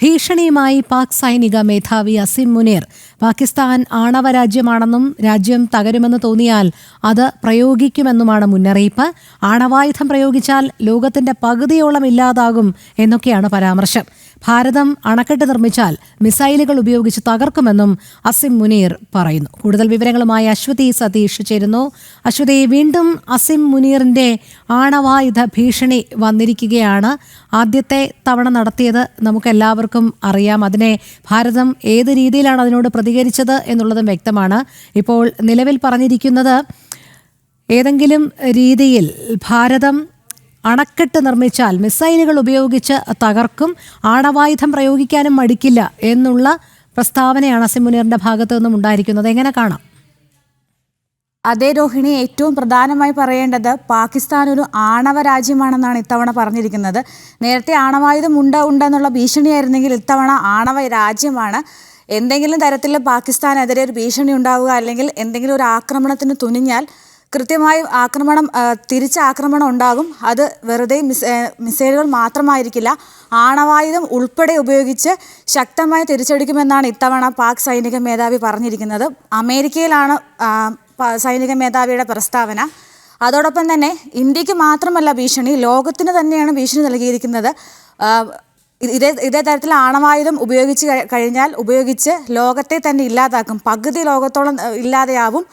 ഭീഷണിയുമായി പാക് സൈനിക മേധാവി അസിം മുനീർ. പാകിസ്ഥാൻ ആണവ രാജ്യമാണെന്നും രാജ്യം തകരുമെന്ന് തോന്നിയാൽ അത് പ്രയോഗിക്കുമെന്നുമാണ് മുന്നറിയിപ്പ്. ആണവായുധം പ്രയോഗിച്ചാൽ ലോകത്തിന്റെ പകുതിയോളം ഇല്ലാതാകും എന്നൊക്കെയാണ് പരാമർശം. ഭാരതം അണക്കെട്ട് നിർമ്മിച്ചാൽ മിസൈലുകൾ ഉപയോഗിച്ച് തകർക്കുമെന്നും അസിം മുനീർ പറയുന്നു. കൂടുതൽ വിവരങ്ങളുമായി അശ്വതി സതീഷ് ചേരുന്നു. അശ്വതി, വീണ്ടും അസിം മുനീറിന്റെ ആണവായുധ ഭീഷണി വന്നിരിക്കുകയാണ്. ആദ്യത്തെ തവണ നടത്തിയത് നമുക്കെല്ലാവർക്കും അറിയാം. അതിനെ ഭാരതം ഏത് രീതിയിലാണ് അതിനോട് പ്രതികരിച്ചത് എന്നുള്ളതും വ്യക്തമാണ്. ഇപ്പോൾ നിലവിൽ പറഞ്ഞിരിക്കുന്നത് ഏതെങ്കിലും രീതിയിൽ ഭാരതം അണക്കെട്ട് നിർമ്മിച്ചാൽ മിസൈലുകൾ ഉപയോഗിച്ച് തകർക്കും, ആണവായുധം പ്രയോഗിക്കാനും മടിക്കില്ല എന്നുള്ള പ്രസ്താവനയാണ് അസിം മുനീറിന്റെ ഭാഗത്തു നിന്നും ഉണ്ടായിരിക്കുന്നത്. എങ്ങനെ കാണാം? അതേ രോഹിണി, ഏറ്റവും പ്രധാനമായി പറയേണ്ടത് പാകിസ്ഥാൻ ഒരു ആണവ രാജ്യമാണെന്നാണ് ഇത്തവണ പറഞ്ഞിരിക്കുന്നത്. നേരത്തെ ആണവായുധം ഉണ്ടെന്നുള്ള ഭീഷണിയായിരുന്നെങ്കിൽ ഇത്തവണ ആണവ രാജ്യമാണ്. എന്തെങ്കിലും തരത്തിൽ പാകിസ്ഥാനെതിരെ ഒരു ഭീഷണി ഉണ്ടാവുക അല്ലെങ്കിൽ എന്തെങ്കിലും ഒരു ആക്രമണത്തിന് തുനിഞ്ഞാൽ കൃത്യമായും തിരിച്ചാക്രമണം ഉണ്ടാകും. അത് വെറുതെ മിസൈലുകൾ മാത്രമായിരിക്കില്ല, ആണവായുധം ഉൾപ്പെടെ ഉപയോഗിച്ച് ശക്തമായി തിരിച്ചടിക്കുമെന്നാണ് ഇത്തവണ പാക് സൈനിക മേധാവി പറഞ്ഞിരിക്കുന്നത്. അമേരിക്കയിലാണ് സൈനിക മേധാവിയുടെ പ്രസ്താവന. അതോടൊപ്പം തന്നെ ഇന്ത്യക്ക് മാത്രമല്ല ഭീഷണി, ലോകത്തിന് തന്നെയാണ് ഭീഷണി നൽകിയിരിക്കുന്നത്. ഇതേ തരത്തിൽ ആണവായുധം ഉപയോഗിച്ച് ലോകത്തെ തന്നെ ഇല്ലാതാക്കും, പകുതി ലോകത്തോളം ഇല്ലാതെയാവും,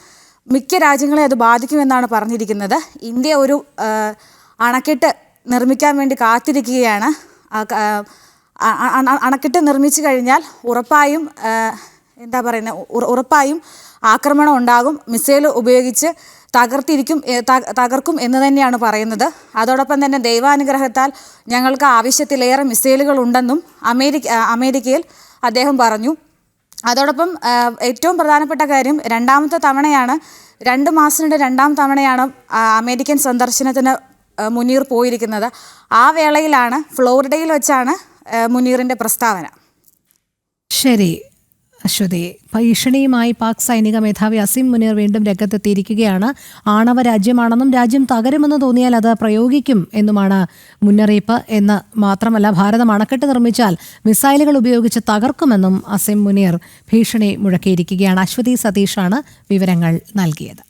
മിക്ക രാജ്യങ്ങളെ അത് ബാധിക്കുമെന്നാണ് പറഞ്ഞിരിക്കുന്നത്. ഇന്ത്യ ഒരു അണക്കെട്ട് നിർമ്മിക്കാൻ വേണ്ടി കാത്തിരിക്കുകയാണ്. അണക്കെട്ട് നിർമ്മിച്ചു കഴിഞ്ഞാൽ ഉറപ്പായും ആക്രമണം ഉണ്ടാകും, മിസൈൽ ഉപയോഗിച്ച് തകർക്കും എന്ന് തന്നെയാണ് പറയുന്നത്. അതോടൊപ്പം തന്നെ ദൈവാനുഗ്രഹത്താൽ ഞങ്ങൾക്ക് ആവശ്യത്തിലേറെ മിസൈലുകൾ ഉണ്ടെന്നും അമേരിക്കയിൽ അദ്ദേഹം പറഞ്ഞു. അതോടൊപ്പം ഏറ്റവും പ്രധാനപ്പെട്ട കാര്യം, രണ്ടാമത്തെ തവണയാണ്, 2 മാസത്തിനിടെ 2ാം തവണയാണ് അമേരിക്കൻ സന്ദർശനത്തിന് മുനീർ പോയിരിക്കുന്നത്. ആ വേളയിലാണ്, ഫ്ലോറിഡയിൽ വെച്ചാണ് മുനീറിൻ്റെ പ്രസ്താവന. ശരി അശ്വതി, ഭീഷണിയുമായി പാക് സൈനിക മേധാവി അസിം മുനീർ വീണ്ടും രംഗത്തെത്തിയിരിക്കുകയാണ്. ആണവ രാജ്യമാണെന്നും രാജ്യം തകരുമെന്ന് തോന്നിയാൽ അത് പ്രയോഗിക്കും എന്നുമാണ് മുന്നറിയിപ്പ്. എന്ന് മാത്രമല്ല, ഭാരതം അണക്കെട്ട് നിർമ്മിച്ചാൽ മിസൈലുകൾ ഉപയോഗിച്ച് തകർക്കുമെന്നും അസിം മുനീർ ഭീഷണി മുഴക്കിയിരിക്കുകയാണ്. അശ്വതി സതീഷാണ് വിവരങ്ങൾ നൽകിയത്.